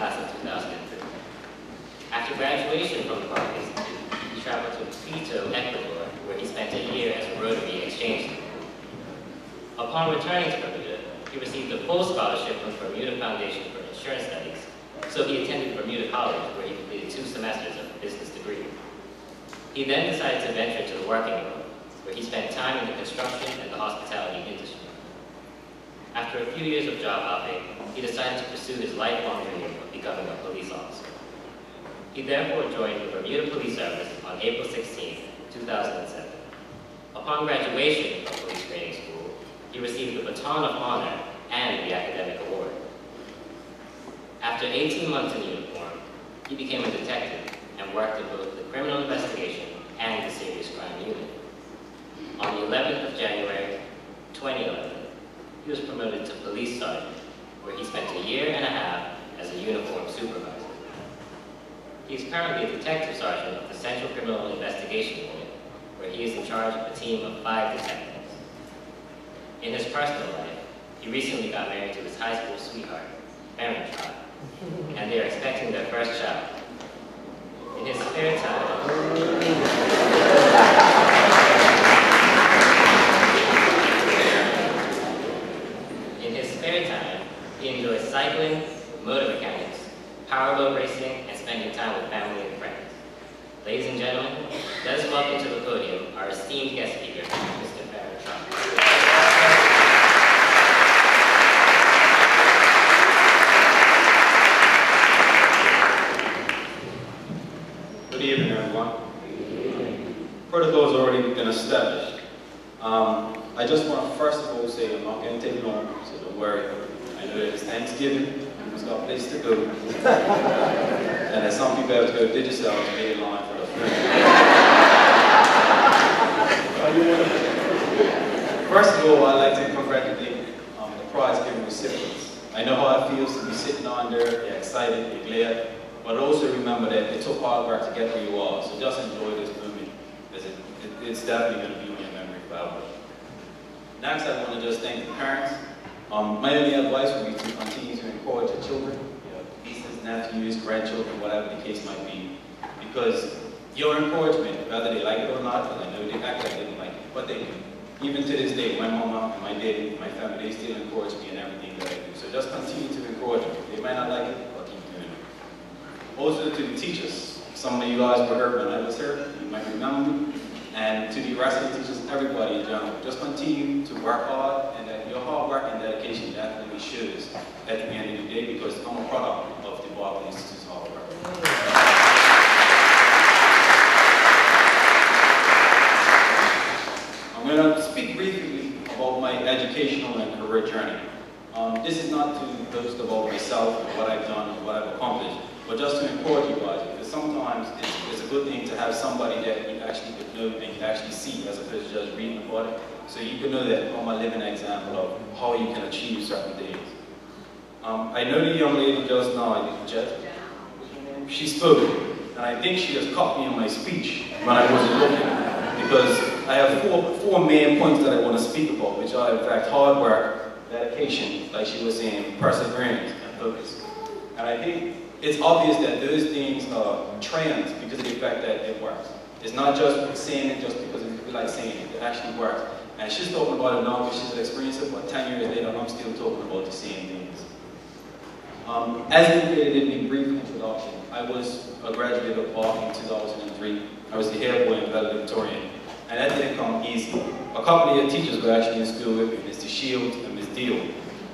class of 2003. After graduation from the Berkeley Institute, he traveled to Quito, Ecuador, where he spent a year as a Rotary exchange student. Upon returning to Bermuda, he received a full scholarship from the Bermuda Foundation for Insurance Studies, so he attended Bermuda College, where he completed 2 semesters of a business degree. He then decided to venture into the working world, where he spent time in the construction and the hospitality industry. After a few years of job hopping, he decided to pursue his lifelong dream of becoming a police officer. He therefore joined the Bermuda Police Service on April 16, 2007. Upon graduation from police training school, he received the Baton of Honor and the academic award. After 18 months in uniform, he became a detective and worked in both the criminal investigation and the serious crime unit. On the 11th of January, 2011, he was promoted to police sergeant, where he spent a year and a half as a uniformed supervisor. He is currently a detective sergeant of the Central Criminal Investigation Unit, where he is in charge of a team of 5 detectives. In his personal life, he recently got married to his high school sweetheart, Trott, and they are expecting their first child. In his spare time, he enjoys cycling, motor mechanics, powerboat racing, and spending time with family and friends. Ladies and gentlemen, let us welcome to the podium our esteemed guest speaker, Mr. Trott. Good evening, everyone. Protocol has already been established. I just want to first of all say I'm not going to take long, so don't worry. I know that it's Thanksgiving, people's got a place to go. And that some people have to go digital to get in line for the food. First of all, I'd like to congratulate the prize-giving recipients. I know how it feels to be sitting on there, you're excited, you're glad, but also remember that it took hard work to get where you are, so just enjoy this moment, because it's definitely going to be in your memory forever. Next, I want to just thank the parents. My only advice would be to continue to encourage your children, your nieces, nephews, grandchildren, whatever the case might be. Because your encouragement, whether they like it or not, because I know they act like they don't like it, but they do. Even to this day, my mama and my daddy, my family, they still encourage me in everything that I do. So just continue to encourage them. They might not like it, but keep doing it. Also to the teachers, some of you guys were here when I was here, you might remember me. And to the rest of the teachers, everybody in general, just continue to work hard, and that your hard work and dedication definitely shows at the end of the day, because I'm a product of the Berkeley Institute's hard work. I'm going to speak briefly about my educational and career journey. This is not to boast about myself and what I've done and what I've accomplished, but just to encourage you guys, because sometimes it's a good thing to have somebody that you actually could know and you actually see, as opposed to just reading about it. So you can know that I'm a living example of how you can achieve certain things. I know the young lady just now, Jet, she spoke, and I think she just caught me in my speech when I wasn't looking, because I have four main points that I want to speak about, which are in fact hard work, dedication, like she was saying, perseverance, and focus. And I think it's obvious that those things are trends because of the fact that it works. It's not just saying it just because we like saying it, it actually works. And she's talking about it now because she's experienced it, but 10 years later, I'm still talking about the same things. As indicated in the brief introduction, I was a graduate of Berkeley in 2003. I was the head boy in valedictorian, and that didn't come easy. A couple of your teachers were actually in school with me, Mr. Shields and Ms. Deal,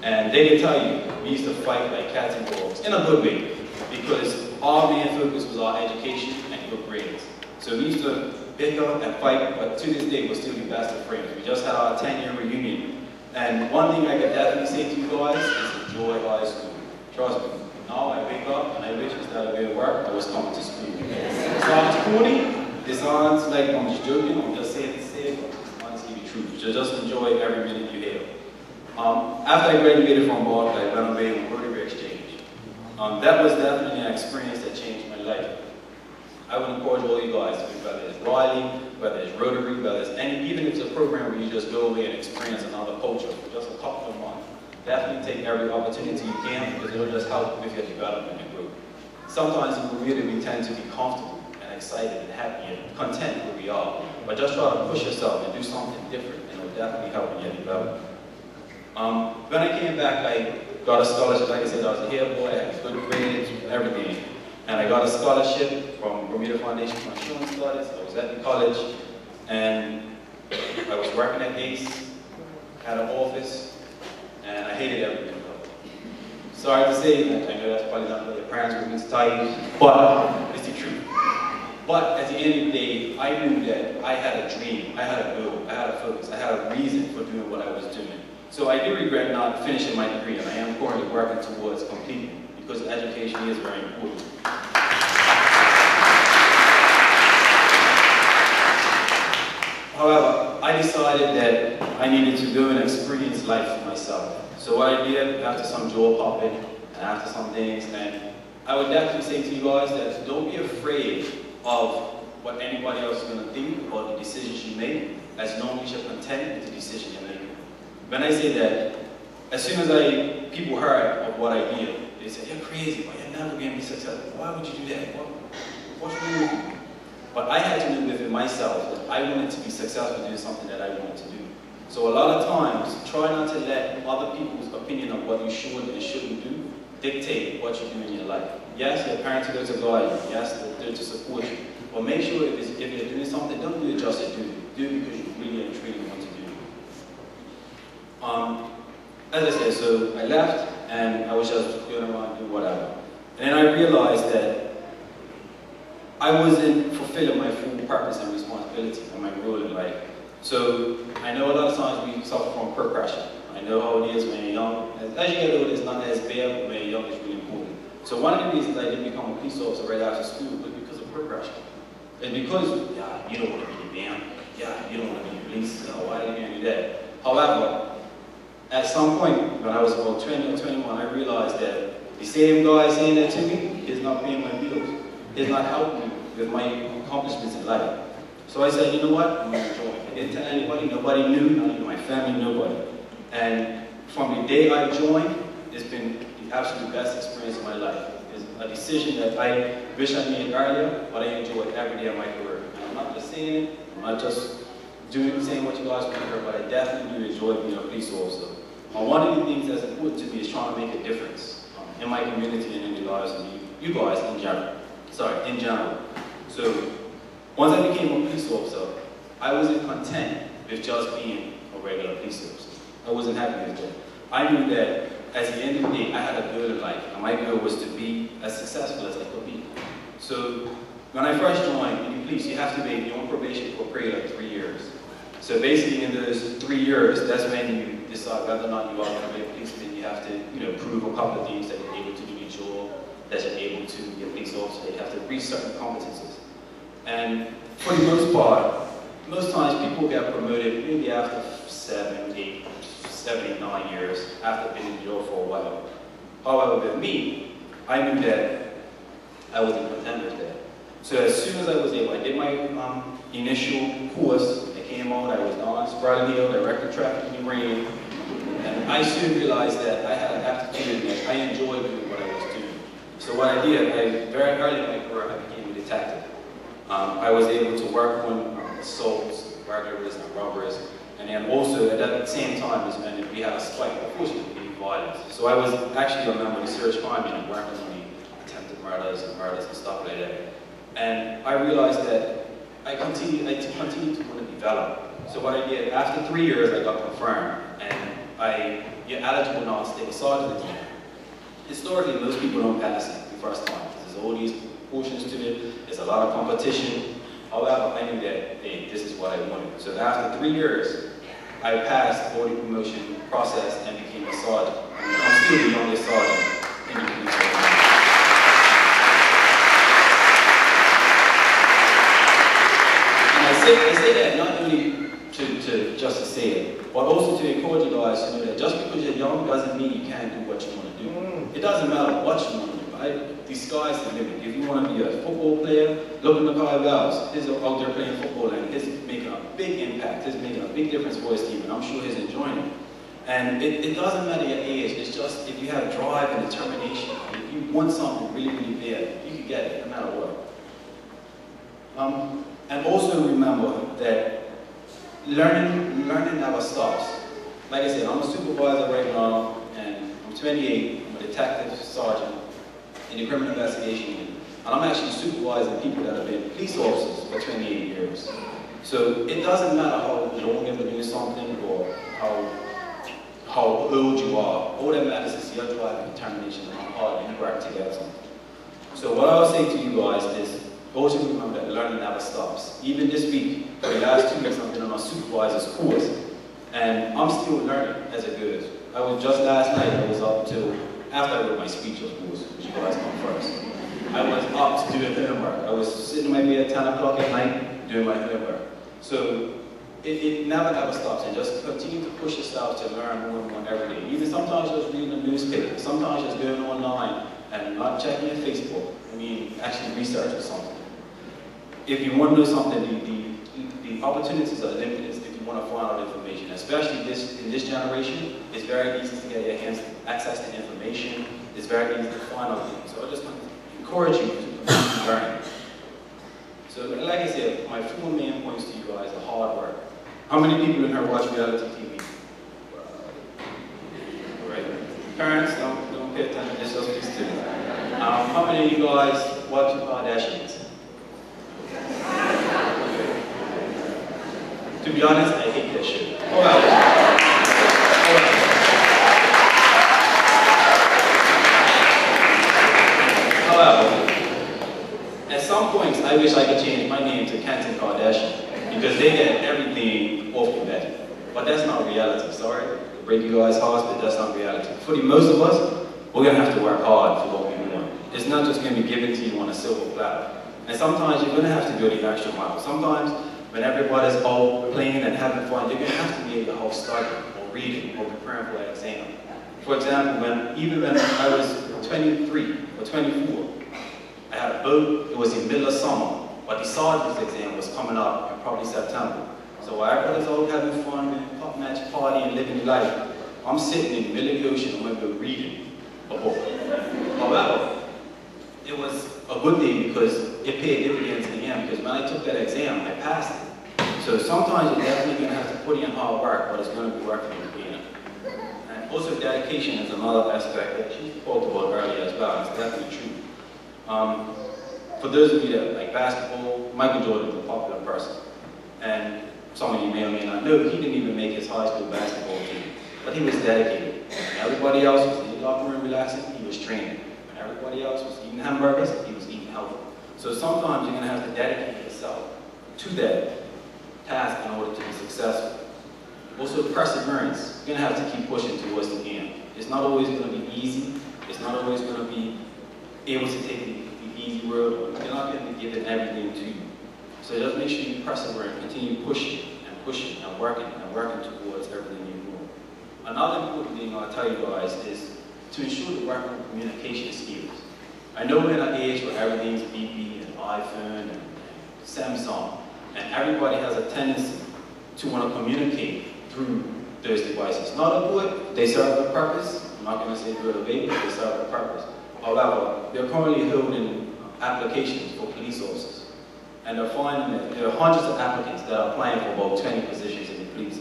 and they can tell you, we used to fight like cats and dogs, in a good way, because our main focus was our education and good grades. So we used to bicker and fight, but to this day, we're still the best of friends. We just had our 10-year reunion. And one thing I can definitely say to you guys is enjoy high school. Trust me. Now I wake up and I wish instead of going to work, I was coming to school. It sounds corny, it sounds like I'm just joking, I'm just saying it, but it's honestly the truth. So just enjoy every minute you have. After I graduated from Berkeley, I went away on Rotary exchange. That was definitely an experience that changed my life. I would encourage all you guys to do, whether it's Riley, whether it's Rotary, whether it's even if it's a program where you just go away and experience another culture for just a couple of months. Definitely take every opportunity you can because it'll just help with your development and growth. Sometimes in Bermuda we tend to be comfortable and excited and happy and content where we are, but just try to push yourself and do something different and it'll definitely help in your development. When I came back, I got a scholarship. Like I said, I was a hair boy, I had good grades, everything. And I got a scholarship from Bermuda Foundation for Insurance Studies. I was at the college, and I was working at ACE, had an office, and I hated everything. Sorry to say, I know that's probably not what your parents would mean to tell you, but it's the truth. But at the end of the day, I knew that I had a dream, I had a goal, I had a focus, I had a reason for doing what I was doing. So I do regret not finishing my degree, and I am currently working towards completing it, because education is very important. However, I decided that I needed to go and experience life for myself. So what I did, after some jaw popping, and after some things, and I would definitely say to you guys that don't be afraid of what anybody else is going to think about the decisions you make, as long as you're content with the decision you're making. When I say that, as soon as people heard of what I did, they said, "You're crazy, but you're never going to be successful. Why would you do that? What's wrong with you?" But I had to know within myself that I wanted to be successful doing something that I wanted to do. So a lot of times, try not to let other people's opinion of what you should and shouldn't do dictate what you do in your life. Yes, your parents are there to guide you. Yes, they're there to support you. But make sure if you're doing something, don't do it just to do it. Do it because you really and truly want to do it. As I said, so I left and I was just going around doing whatever. And then I realized that I wasn't fulfilling my full purpose and responsibility and my role in life. So I know a lot of times we suffer from peer pressure. I know how it is when you're young. As you get older, it's not as bad, but when you're young, it's really important. So one of the reasons I didn't become a police officer right after school was because of peer pressure. And because, yeah, you don't want to be the band. Yeah, you don't want to be the police. No, why are you going to do that? However, at some point, when I was about 20 or 21, I realized that the same guy saying that to me is not paying my bills. Is not helping me with my accomplishments in life. So I said, you know what, I'm going to join. I didn't tell anybody, nobody knew, not even my family, nobody. And from the day I joined, it's been the absolute best experience of my life. It's a decision that I wish I made earlier, but I enjoy it every day of my career. And I'm not just saying it, I'm not just saying what you guys want to hear, but I definitely do enjoy being a police officer. One of the things that's important to me is trying to make a difference in my community and in the lives of you guys in general. In general. So, once I became a police officer, I wasn't content with just being a regular police officer. I wasn't happy with that. I knew that at the end of the day, I had a goal in life, and my goal was to be as successful as I could be. So, when I first joined in the police, you have to be on probation for a period of 3 years. So basically, in those 3 years, that's when you decide whether or not you are going to be a policeman. You have to, prove a couple of things that you're able to do your job, that you're able to be a police officer. You have to reach certain competencies. And for the most part, most times people get promoted maybe after 7, 8, 7, 9 years after being in jail for a while. However, with me, I knew that I wasn't content with that. So as soon as I was able, I did my initial course. I came out, I was on Sprouting Hill, director of traffic in the rain, and I soon realized that I had an aptitude and I enjoyed doing what I was doing. So what I did, very early in my career, I became a detective. I was able to work on assaults, burglaries, and robberies, and then also at that same time is when we had a spike, unfortunately, in violence. So I was actually a member of the serious crime unit working on the attempted murders and stuff like that. And I realized that I continued to want to develop. So what I did, after 3 years, I got confirmed, and you're eligible now to take a sergeant exam. Historically, most people don't pass it the first time. There's all these portions to it, there's a lot of competition. However, I knew that, hey, this is what I wanted. So after 3 years, I passed all the promotion process and became a sergeant. I'm still the youngest sergeant in the police department. I say that not only just to say it, but also to encourage you guys to know that just because you're young doesn't mean you can't do what you want to do. It doesn't matter what you want to do, right? The sky's the limit. If you want to be a football player, look at Makai Wells. He's out there playing football and he's making a big impact. He's making a big difference for his team, and I'm sure he's enjoying it. And it doesn't matter your age, it's just if you have drive and determination, if you want something really, really bad, you can get it no matter what. And also remember that learning never stops. Like I said, I'm a supervisor right now, and I'm 28, I'm a detective sergeant in the criminal investigation unit. And I'm actually supervising people that have been police officers for 28 years. So it doesn't matter how long you've been doing something or how old you are. All that matters is your drive and determination and how hard you work to get something. So what I would say to you guys is, also remember that learning never stops. Even this week, for the last 2 weeks, I've been on a supervisor's course, and I'm still learning as it goes. I was just last night, I was up till, after I wrote my speech, of course, because you guys come first. I was up to do homework. I was sitting in my bed at 10 o'clock at night doing my homework. So it never ever stops, and just continue to push yourself to learn more and more every day. Even sometimes just reading a newspaper, sometimes just going online and not checking your Facebook. I mean, actually researching something. If you want to know something, the opportunities are limitless if you want to find out information. Especially in this generation, it's very easy to get your hands access to information. It's very easy to find out things. So I just want to encourage you to continue learning. So like I said, my 4 main points to you guys are hard work. How many people in here watch reality TV? Right. Parents, don't pay attention, this just be still. How many of you guys watch the Kardashians? To be honest, I hate that shit. However, at some points, I wish I could change my name to Kenten because they get everything off the bat. But that's not reality, sorry. To break you guys' hearts, but that's not reality. For the most of us, we're going to have to work hard for what we want. It's not just going to be given to you on a silver platter. And sometimes you're going to have to go the extra mile. Sometimes, when everybody's out playing and having fun, you're going to have to be able to help studying or reading or preparing for an exam. For example, even when I was 23 or 24, I had a boat. It was in the middle of summer, but the sergeant's exam was coming up in probably September. So while everybody's out having fun, and pop match, party, and living life, I'm sitting in the middle of the ocean and I'm reading a book. However, it was a good day because it paid dividends in the end, because when I took that exam, I passed it. So sometimes you're definitely going to have to put in hard work, but it's going to be worth it in the end. And also dedication is another aspect that she spoke about earlier as well. It's definitely true. For those of you that like basketball, Michael Jordan is a popular person. And some of you may or may not know, he didn't even make his high school basketball team. But he was dedicated. When everybody else was in the locker room relaxing, he was training. When everybody else was eating hamburgers, he was eating healthy. So sometimes you're going to have to dedicate yourself to that task in order to be successful. Also perseverance. You're going to have to keep pushing towards the end. It's not always going to be easy. It's not always going to be able to take the easy road. You're not going to be giving everything to you. So just make sure you persevere and continue pushing and working towards everything you want. Another important thing I'll tell you guys is to ensure the work on communication skills. I know we're in an age where everything's BB and iPhone and Samsung, and everybody has a tendency to want to communicate through those devices. Not a good, they serve a purpose. I'm not going to say good or bad, but they serve a purpose. However, they're currently holding applications for police officers. And they're finding that there are hundreds of applicants that are applying for about 20 positions in the police.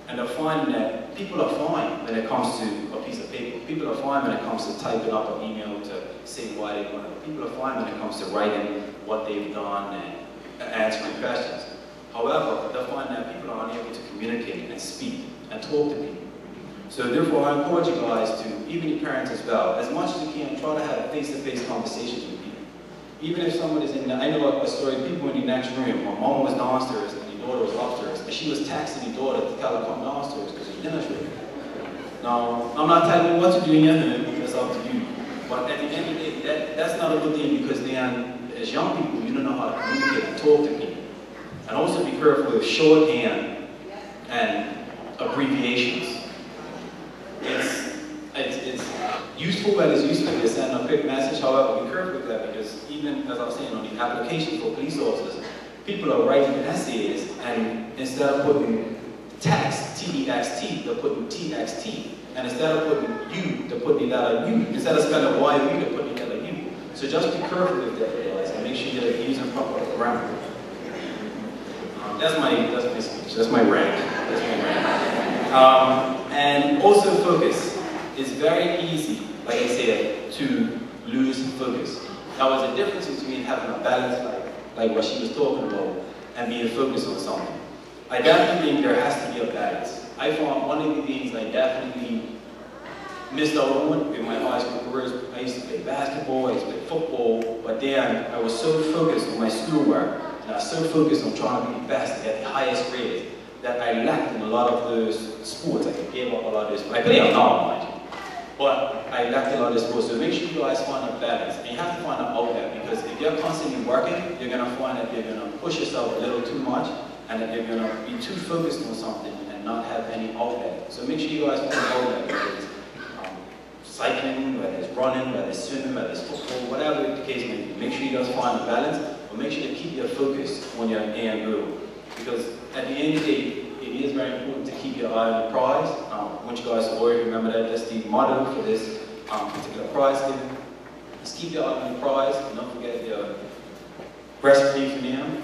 And they're finding that people are fine when it comes to a piece of paper. People are fine when it comes to typing up an email to say why they want it. People are fine when it comes to writing what they've done and answering questions. However, they're finding that people are unable to communicate and speak and talk to people. So therefore, I encourage you guys to, even the parents as well, as much as you can, try to have face-to-face conversations with people. Even if somebody's in the, I know a story, people in the next room, my mom was downstairs and the daughter was upstairs, and she was texting the daughter to tell her to come downstairs because it's dinner's ready. Now, I'm not telling you what to do in your home, it's up to you. But at the end of the day, that's not a good thing, because then, as young people, you don't know how to communicate and talk to people. And also be careful with shorthand and abbreviations. It's useful, but it's useful to send a quick message. However, be careful with that, because even, as I was saying, on the application for police officers, people are writing essays, and instead of putting text, T-E-X-T, they're putting T-X-T. And instead of putting U, they're putting the letter U. Instead of spelling Y-U, they're putting the letter U. So just be careful with that, guys, and make sure you're using proper grammar. That's my speech. That's my rant. That's my rant. And also focus. It's very easy, like I said, to lose focus. Now, there's a difference between having a balance, like what she was talking about, and being focused on something. I definitely think there has to be a balance. I found one of the things I definitely missed out on in my high school career. I used to play basketball, I used to play football, but then I was so focused on my schoolwork, and I was so focused on trying to be the best and get the highest grades, that I lacked in a lot of those sports. I gave up a lot of those. I play them now, mind you. But I lacked a lot of sports. So make sure you guys find a balance. And you have to find an outlet, because if you're constantly working, you're going to find that you're going to push yourself a little too much, and that you're going to be too focused on something and not have any outlet. So make sure you guys find an outlet, whether it's cycling, whether it's running, whether it's swimming, whether it's football, whatever the case may be. Make sure you guys find a balance, but make sure to keep your focus on your end goal. Because at the end of the day, it is very important to keep your eye on the prize. I want you guys to always remember that. That's the motto for this particular prize giving. Just keep your eye on the prize, and don't forget your breastplate for them.